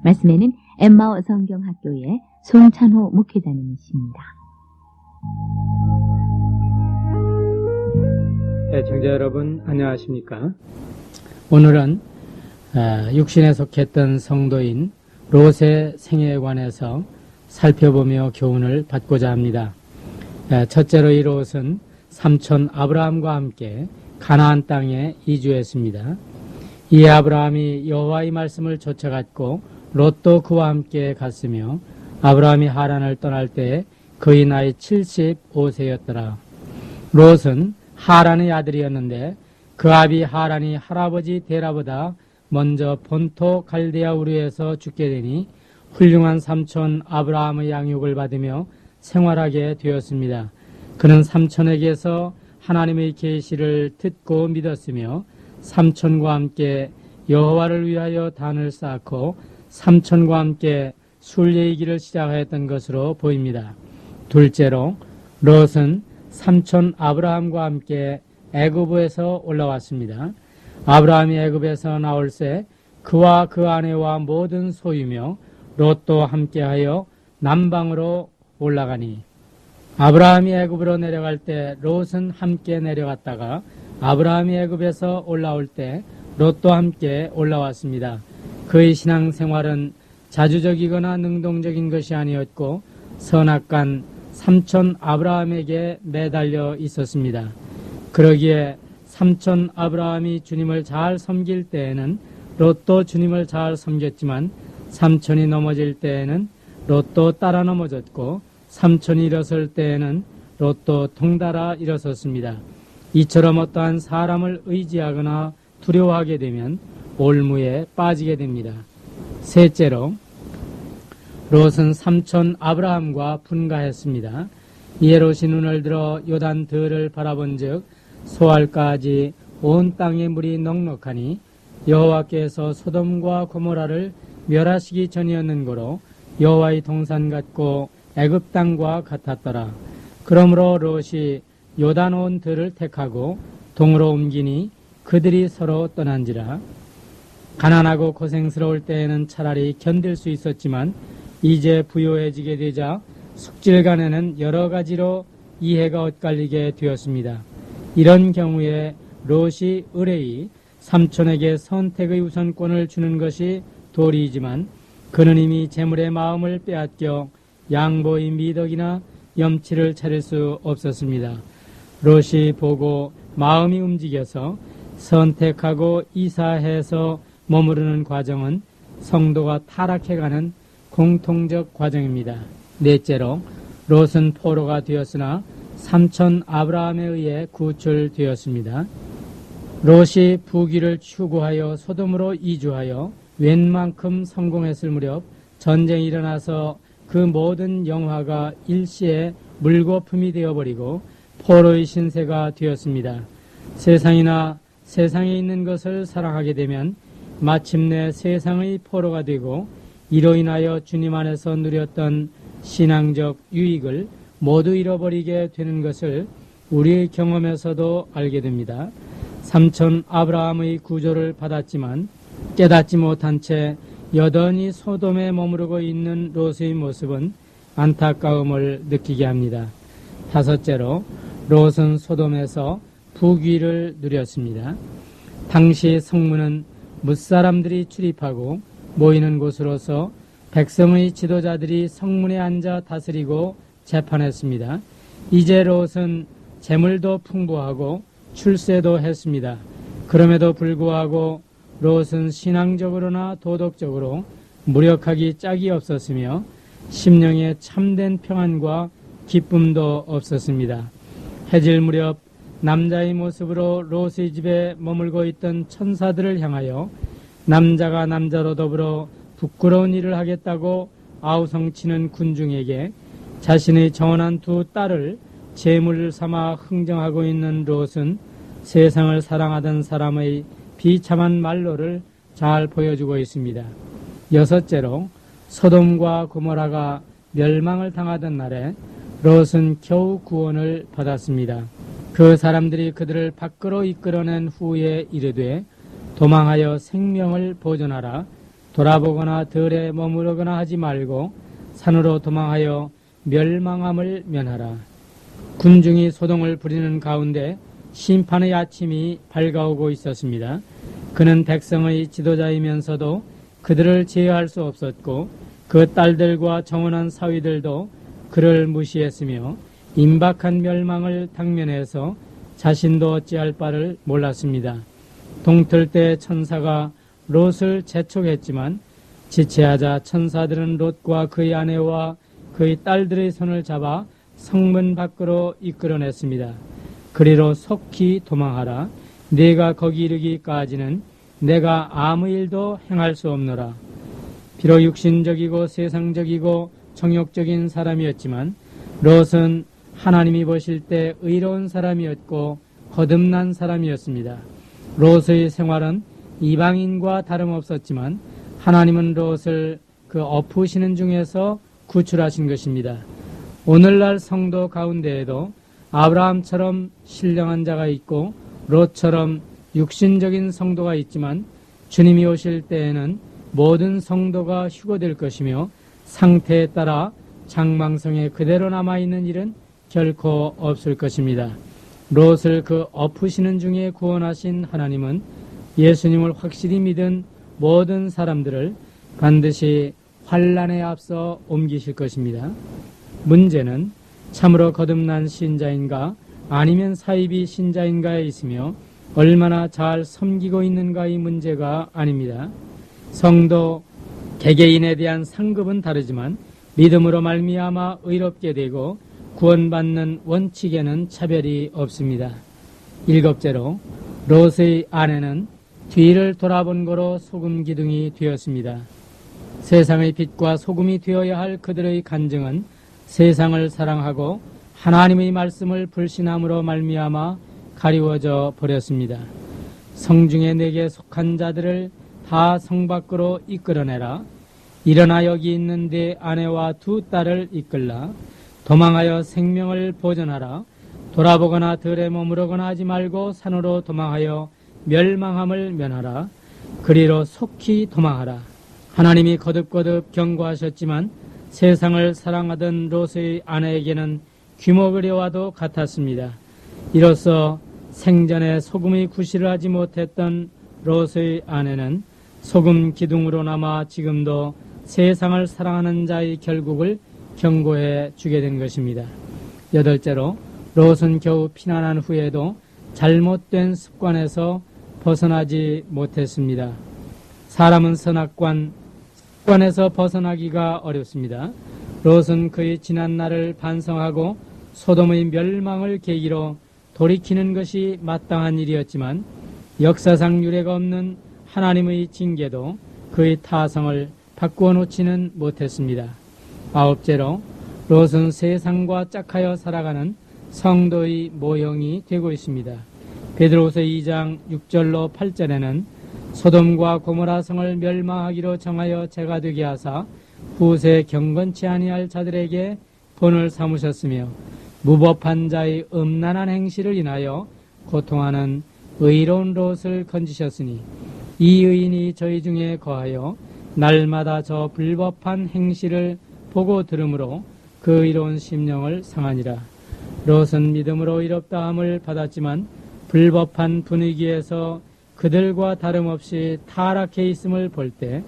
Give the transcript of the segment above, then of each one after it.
말씀에는 엠마오 성경학교의 송찬호 목회자님이십니다. 애청자 여러분 안녕하십니까? 오늘은 육신에 속했던 성도인 롯의 생애에 관해서 살펴보며 교훈을 받고자 합니다. 첫째로 이 롯은 삼촌 아브라함과 함께 가나안 땅에 이주했습니다. 이 아브라함이 여호와의 말씀을 쫓아갔고 롯도 그와 함께 갔으며 아브라함이 하란을 떠날 때 그의 나이 75세였더라. 롯은 하란의 아들이었는데 그 아비 하란이 할아버지 데라보다 먼저 본토 갈대아 우르에서 죽게 되니 훌륭한 삼촌 아브라함의 양육을 받으며 생활하게 되었습니다. 그는 삼촌에게서 하나님의 계시를 듣고 믿었으며 삼촌과 함께 여호와를 위하여 단을 쌓고 삼촌과 함께 순례의 길을 시작하였던 것으로 보입니다. 둘째로 롯은 삼촌 아브라함과 함께 애굽에서 올라왔습니다. 아브라함이 애굽에서 나올 새 그와 그 아내와 모든 소유며 롯도 함께하여 남방으로 올라가니 아브라함이 애굽으로 내려갈 때 롯은 함께 내려갔다가 아브라함이 애굽에서 올라올 때 롯도 함께 올라왔습니다. 그의 신앙생활은 자주적이거나 능동적인 것이 아니었고 선악간 삼촌 아브라함에게 매달려 있었습니다. 그러기에 삼촌 아브라함이 주님을 잘 섬길 때에는 롯도 주님을 잘 섬겼지만 삼촌이 넘어질 때에는 롯도 따라 넘어졌고 삼촌이 일어설 때에는 롯도 동달아 일어섰습니다. 이처럼 어떠한 사람을 의지하거나 두려워하게 되면 올무에 빠지게 됩니다. 셋째로 롯은 삼촌 아브라함과 분가했습니다. 이에 롯이 눈을 들어 요단 들을 바라본즉 소알까지 온 땅의 물이 넉넉하니 여호와께서 소돔과 고모라를 멸하시기 전이었는 고로 여호와의 동산 같고 애굽 땅과 같았더라. 그러므로 롯이 요단 온 들을 택하고 동으로 옮기니 그들이 서로 떠난지라. 가난하고 고생스러울 때에는 차라리 견딜 수 있었지만 이제 부유해지게 되자 숙질간에는 여러 가지로 이해가 엇갈리게 되었습니다. 이런 경우에 롯이 의뢰이 삼촌에게 선택의 우선권을 주는 것이 도리이지만 그는 이미 재물의 마음을 빼앗겨 양보의 미덕이나 염치를 차릴 수 없었습니다. 롯이 보고 마음이 움직여서 선택하고 이사해서 머무르는 과정은 성도가 타락해가는 공통적 과정입니다. 넷째로 롯은 포로가 되었으나 삼촌 아브라함에 의해 구출되었습니다. 롯이 부귀를 추구하여 소돔으로 이주하여 웬만큼 성공했을 무렵 전쟁이 일어나서 그 모든 영화가 일시에 물거품이 되어버리고 포로의 신세가 되었습니다. 세상이나 세상에 있는 것을 사랑하게 되면 마침내 세상의 포로가 되고 이로 인하여 주님 안에서 누렸던 신앙적 유익을 모두 잃어버리게 되는 것을 우리의 경험에서도 알게 됩니다. 삼촌 아브라함의 구조를 받았지만 깨닫지 못한 채 여전히 소돔에 머무르고 있는 롯의 모습은 안타까움을 느끼게 합니다. 다섯째로 롯은 소돔에서 부귀를 누렸습니다. 당시 성문은 뭇사람들이 출입하고 모이는 곳으로서 백성의 지도자들이 성문에 앉아 다스리고 재판했습니다. 이제 롯은 재물도 풍부하고 출세도 했습니다. 그럼에도 불구하고 롯은 신앙적으로나 도덕적으로 무력하기 짝이 없었으며 심령에 참된 평안과 기쁨도 없었습니다. 해질 무렵 남자의 모습으로 롯의 집에 머물고 있던 천사들을 향하여 남자가 남자로 더불어 부끄러운 일을 하겠다고 아우성치는 군중에게 자신의 정원한 두 딸을 제물 삼아 흥정하고 있는 롯은 세상을 사랑하던 사람의 비참한 말로를 잘 보여주고 있습니다. 여섯째로 소돔과 고모라가 멸망을 당하던 날에 롯은 겨우 구원을 받았습니다. 그 사람들이 그들을 밖으로 이끌어낸 후에 이르되 도망하여 생명을 보존하라. 돌아보거나 들에 머무르거나 하지 말고 산으로 도망하여 멸망함을 면하라. 군중이 소동을 부리는 가운데 심판의 아침이 밝아오고 있었습니다. 그는 백성의 지도자이면서도 그들을 제어할 수 없었고 그 딸들과 정원한 사위들도 그를 무시했으며 임박한 멸망을 당면해서 자신도 어찌할 바를 몰랐습니다. 동틀 때 천사가 롯을 재촉했지만 지체하자 천사들은 롯과 그의 아내와 그의 딸들의 손을 잡아 성문 밖으로 이끌어냈습니다. 그리로 속히 도망하라. 네가 거기 이르기까지는 내가 아무 일도 행할 수 없노라. 비록 육신적이고 세상적이고 정욕적인 사람이었지만 롯은 하나님이 보실 때 의로운 사람이었고 거듭난 사람이었습니다. 롯의 생활은 이방인과 다름없었지만 하나님은 롯을 그 엎으시는 중에서 구출하신 것입니다. 오늘날 성도 가운데에도 아브라함처럼 신령한 자가 있고 롯처럼 육신적인 성도가 있지만 주님이 오실 때에는 모든 성도가 휴거될 것이며 상태에 따라 장망성에 그대로 남아있는 일은 결코 없을 것입니다. 롯을 그 엎으시는 중에 구원하신 하나님은 예수님을 확실히 믿은 모든 사람들을 반드시 환난에 앞서 옮기실 것입니다. 문제는 참으로 거듭난 신자인가 아니면 사이비 신자인가에 있으며 얼마나 잘 섬기고 있는가의 문제가 아닙니다. 성도 개개인에 대한 상급은 다르지만 믿음으로 말미암아 의롭게 되고 구원받는 원칙에는 차별이 없습니다. 7째로 롯의 아내는 뒤를 돌아본 거로 소금 기둥이 되었습니다. 세상의 빛과 소금이 되어야 할 그들의 간증은 세상을 사랑하고 하나님의 말씀을 불신함으로 말미암아 가리워져 버렸습니다. 성중에 내게 속한 자들을 다 성 밖으로 이끌어내라. 일어나 여기 있는 네 아내와 두 딸을 이끌라. 도망하여 생명을 보존하라. 돌아보거나 들에 머무르거나 하지 말고 산으로 도망하여 멸망함을 면하라. 그리로 속히 도망하라. 하나님이 거듭거듭 경고하셨지만 세상을 사랑하던 롯의 아내에게는 귀머거리와도 같았습니다. 이로써 생전에 소금의 구실을 하지 못했던 롯의 아내는 소금 기둥으로 남아 지금도 세상을 사랑하는 자의 결국을 경고해 주게 된 것입니다. 8째로 롯은 겨우 피난한 후에도 잘못된 습관에서 벗어나지 못했습니다. 사람은 습관에서 벗어나기가 어렵습니다. 롯은 그의 지난 날을 반성하고 소돔의 멸망을 계기로 돌이키는 것이 마땅한 일이었지만 역사상 유례가 없는 하나님의 징계도 그의 타성을 바꾸어 놓지는 못했습니다. 9째로 롯은 세상과 짝하여 살아가는 성도의 모형이 되고 있습니다. 베드로후서 2장 6절로 8절에는 소돔과 고모라 성을 멸망하기로 정하여 죄가 되게 하사 후세 경건치 아니할 자들에게 본을 삼으셨으며 무법한 자의 음란한 행실을 인하여 고통하는 의로운 롯을 건지셨으니 이 의인이 저희 중에 거하여 날마다 저 불법한 행실을 보고 들으므로 그 의로운 심령을 상하니라. 롯은 믿음으로 의롭다함을 받았지만 불법한 분위기에서 그들과 다름없이 타락해 있음을 볼 때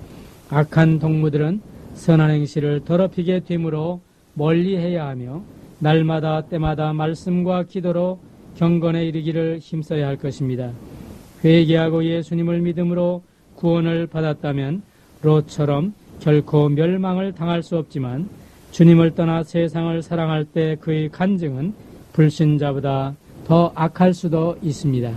악한 동무들은 선한 행실을 더럽히게 되므로 멀리해야 하며 날마다 때마다 말씀과 기도로 경건에 이르기를 힘써야 할 것입니다. 회개하고 예수님을 믿음으로 구원을 받았다면 롯처럼 결코 멸망을 당할 수 없지만 주님을 떠나 세상을 사랑할 때 그의 간증은 불신자보다 더 악할 수도 있습니다.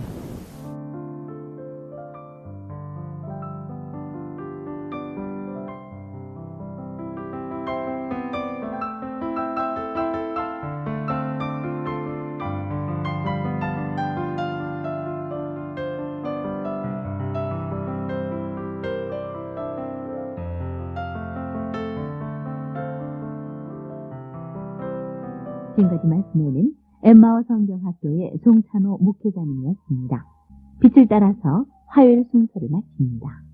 지금까지 말씀에는 엠마오 성경학교의 송찬호 목회자님이었습니다. 빛을 따라서 화요일 순서를 마칩니다.